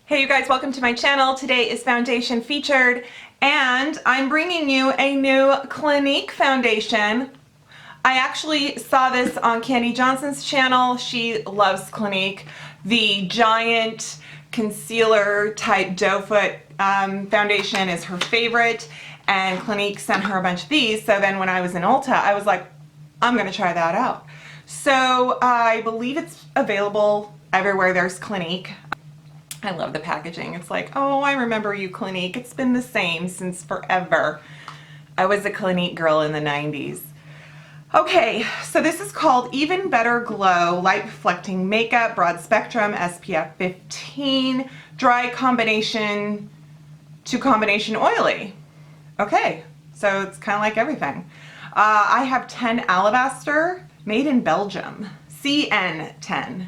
Hey you guys, welcome to my channel. Today is foundation featured and I'm bringing you a new Clinique foundation. I actually saw this on Candy Johnson's channel. She loves Clinique. The giant concealer type doe foot foundation is her favorite, and Clinique sent her a bunch of these. So then when I was in Ulta, I was like, I'm gonna try that out. So I believe it's available everywhere there's Clinique. I love the packaging. It's like, oh, I remember you, Clinique. It's been the same since forever. I was a Clinique girl in the 90s. Okay, so this is called Even Better Glow Light Reflecting Makeup, Broad Spectrum, SPF 15, Dry Combination to Combination Oily. Okay, so it's kind of like everything. I have 10 Alabaster, made in Belgium, CN10.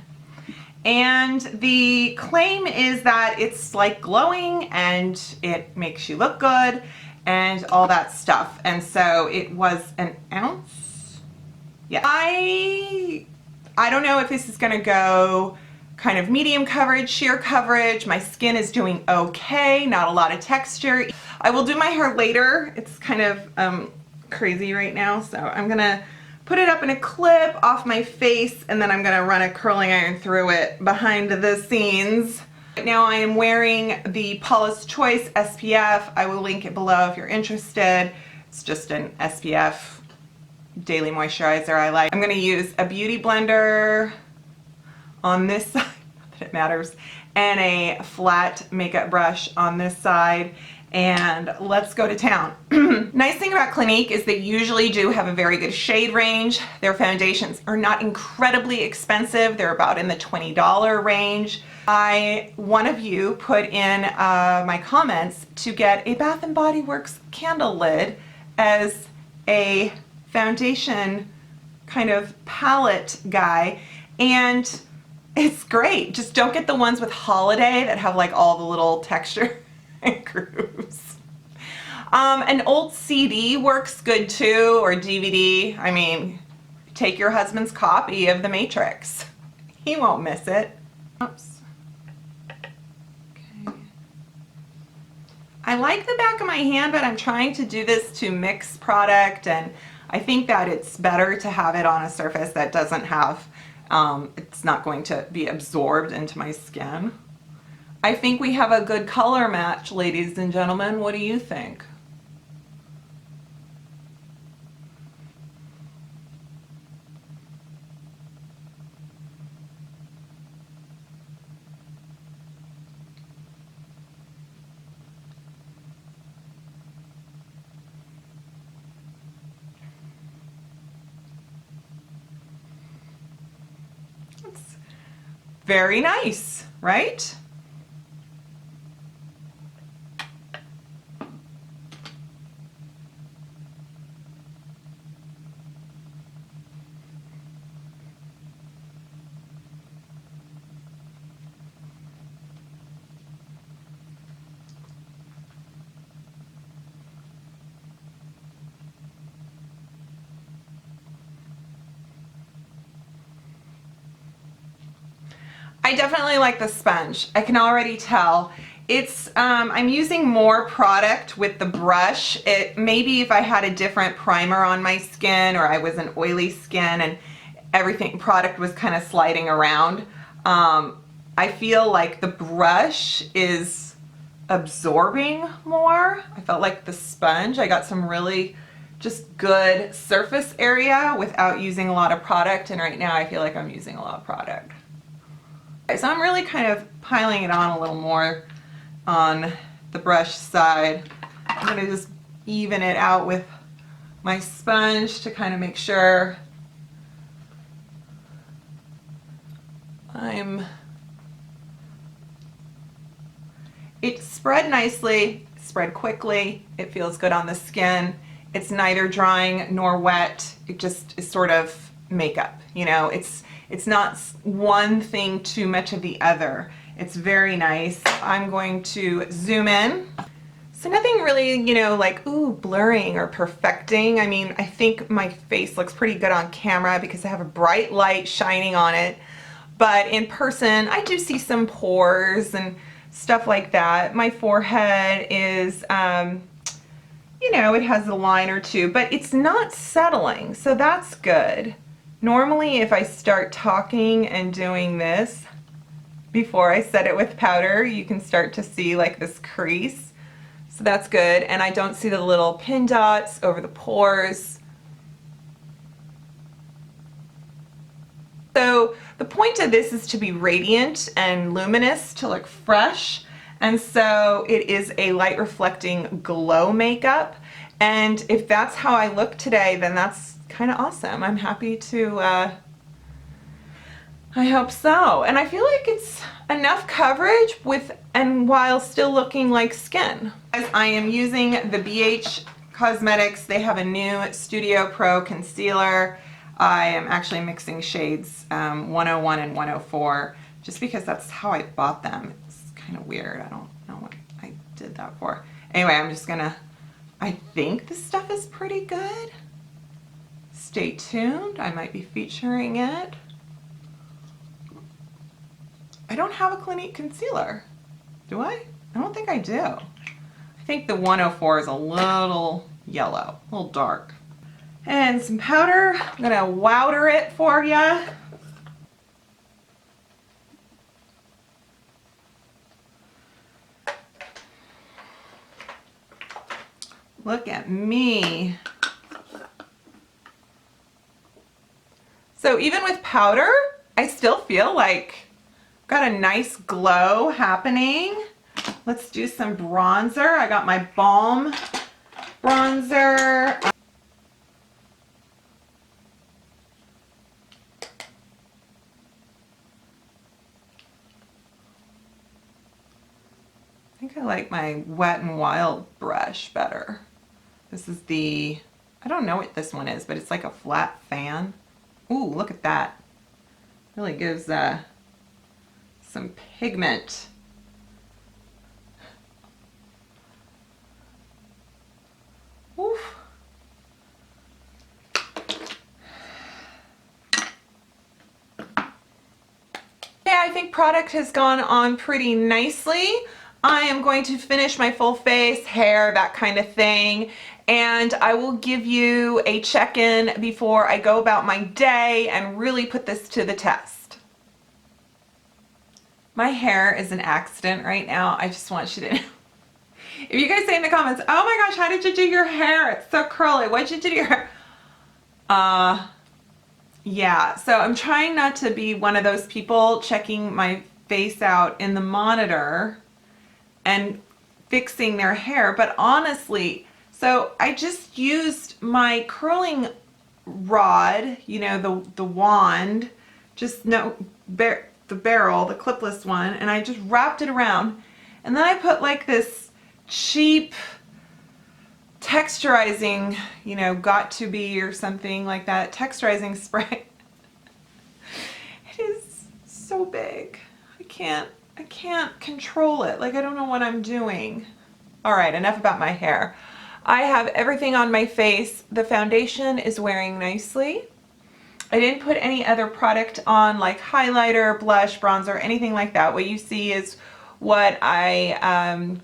And the claim is that it's like glowing and it makes you look good and all that stuff. And so it was an ounce. Yeah. I don't know if this is gonna go kind of medium coverage, sheer coverage. My skin is doing okay, not a lot of texture. I will do my hair later. It's kind of crazy right now, so I'm gonna put it up in a clip off my face, and then I'm gonna run a curling iron through it behind the scenes. Right now I am wearing the Paula's Choice SPF. I will link it below if you're interested. It's just an SPF daily moisturizer I like. I'm gonna use a beauty blender on this side, not that it matters, and a flat makeup brush on this side. And let's go to town. Nice thing about Clinique is they usually do have a very good shade range. Their foundations are not incredibly expensive. They're about in the $20 range. One of you put in my comments to get a Bath & Body Works candle lid as a foundation kind of palette guy, and it's great. Just don't get the ones with Holiday that have like all the little texture grooves. An old CD works good too, or DVD. I mean, take your husband's copy of The Matrix. He won't miss it. Oops. Okay. I like the back of my hand, but I'm trying to do this to mix product, and I think that it's better to have it on a surface that doesn't have, it's not going to be absorbed into my skin. I think we have a good color match, ladies and gentlemen. What do you think? It's very nice, right? I definitely like the sponge. I can already tell. It's, I'm using more product with the brush. Maybe if I had a different primer on my skin, or I was an oily skin and everything, product was kind of sliding around, I feel like the brush is absorbing more. I felt like the sponge, I got some really just good surface area without using a lot of product, and right now I feel like I'm using a lot of product. So I'm really kind of piling it on a little more on the brush side. I'm going to just even it out with my sponge to kind of make sure it spread nicely, spread quickly, it feels good on the skin. It's neither drying nor wet. It just is sort of makeup, you know, it's not one thing too much of the other. It's very nice. I'm going to zoom in. So nothing really, you know, like, ooh, blurring or perfecting. I mean, I think my face looks pretty good on camera because I have a bright light shining on it. But in person, I do see some pores and stuff like that. My forehead is, you know, it has a line or two, but it's not settling, so that's good. Normally, if I start talking and doing this before I set it with powder, you can start to see like this crease. So that's good, and I don't see the little pin dots over the pores. So the point of this is to be radiant and luminous, to look fresh. And so it is a light reflecting glow makeup. And if that's how I look today, then that's kind of awesome. I'm happy to, I hope so. And I feel like it's enough coverage and while still looking like skin. As I am using the BH Cosmetics, they have a new Studio Pro Concealer. I am actually mixing shades 101 and 104 just because that's how I bought them. It's kind of weird. I don't know what I did that for. Anyway, I'm just gonna, I think this stuff is pretty good. Stay tuned. I might be featuring it. I don't have a Clinique Concealer. Do I? I don't think I do. I think the 104 is a little yellow, a little dark. And some powder. I'm gonna wowder it for ya. Look at me. So even with powder, I still feel like I've got a nice glow happening. Let's do some bronzer. I got my Balm bronzer. I think I like my Wet n Wild brush better. This is the, I don't know what this one is, but it's like a flat fan. Ooh, look at that. Really gives some pigment. Oof. Yeah, I think product has gone on pretty nicely. I am going to finish my full face, hair, that kind of thing, and I will give you a check-in before I go about my day and really put this to the test. My hair is an accident right now. I just want you to know. If you guys say in the comments, oh my gosh, how did you do your hair? It's so curly. What did you do to your hair? Yeah, so I'm trying not to be one of those people checking my face out in the monitor and fixing their hair, but honestly, so I just used my curling rod, you know, the wand, just no, the barrel, the clipless one, and I just wrapped it around, and then I put like this cheap texturizing, you know, got to be or something like that, texturizing spray. It is so big. I can't control it. Like, I don't know what I'm doing. All right, enough about my hair. I have everything on my face. The foundation is wearing nicely. I didn't put any other product on, like highlighter, blush, bronzer, anything like that. What you see is what I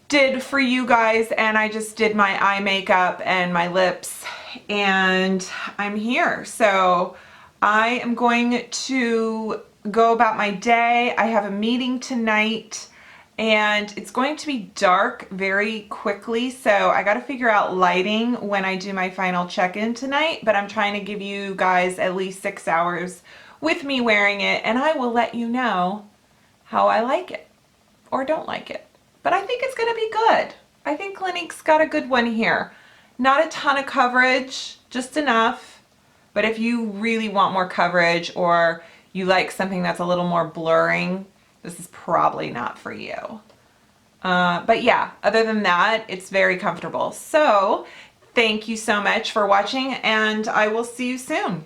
did for you guys, and I just did my eye makeup and my lips, and I'm here. So I am going to go about my day. I have a meeting tonight, and it's going to be dark very quickly, so I got to figure out lighting when I do my final check-in tonight, but I'm trying to give you guys at least 6 hours with me wearing it, and I will let you know how I like it or don't like it. But I think it's going to be good. I think Clinique's got a good one here. Not a ton of coverage, just enough, but if you really want more coverage or you like something that's a little more blurring, this is probably not for you. But yeah, other than that, it's very comfortable. So thank you so much for watching, and I will see you soon.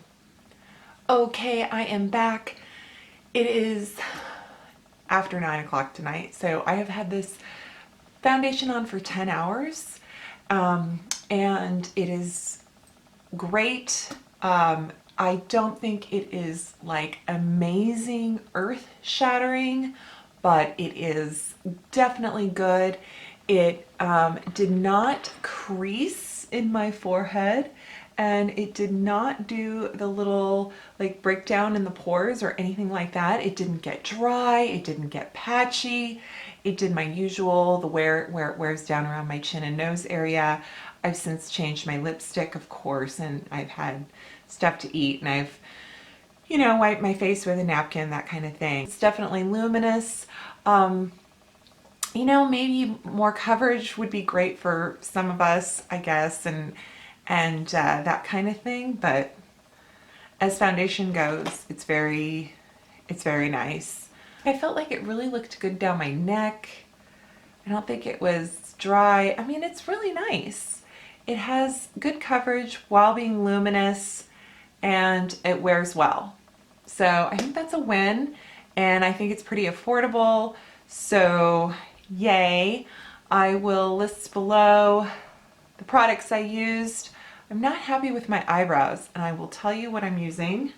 Okay, I am back. It is after 9 o'clock tonight, so I have had this foundation on for 10 hours, and it is great. I don't think it is like amazing, earth-shattering, but it is definitely good. It did not crease in my forehead, and it did not do the little like breakdown in the pores or anything like that. It didn't get dry, it didn't get patchy. It did my usual, the where it wears down around my chin and nose area. I've since changed my lipstick, of course, and I've had stuff to eat, and I've, you know, wiped my face with a napkin, that kind of thing. It's definitely luminous. You know, maybe more coverage would be great for some of us, I guess, and that kind of thing. But as foundation goes, it's very nice. I felt like it really looked good down my neck. I don't think it was dry. I mean, it's really nice. It has good coverage while being luminous, and it wears well. So I think that's a win, and I think it's pretty affordable. So yay. I will list below the products I used. I'm not happy with my eyebrows, and I will tell you what I'm using.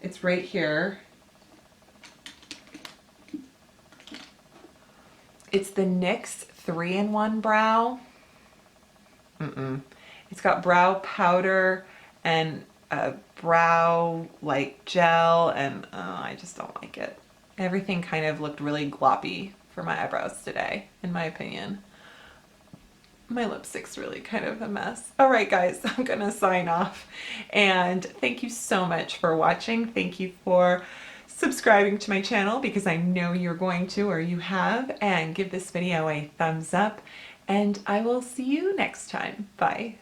It's right here. It's the NYX 3-in-1 brow. It's got brow powder and a brow like gel, and I just don't like it. Everything kind of looked really gloppy for my eyebrows today, in my opinion. My lipstick's really kind of a mess. All right, guys, I'm gonna sign off, and thank you so much for watching. Thank you for subscribing to my channel, because I know you're going to, or you have, and give this video a thumbs up, and I will see you next time. Bye.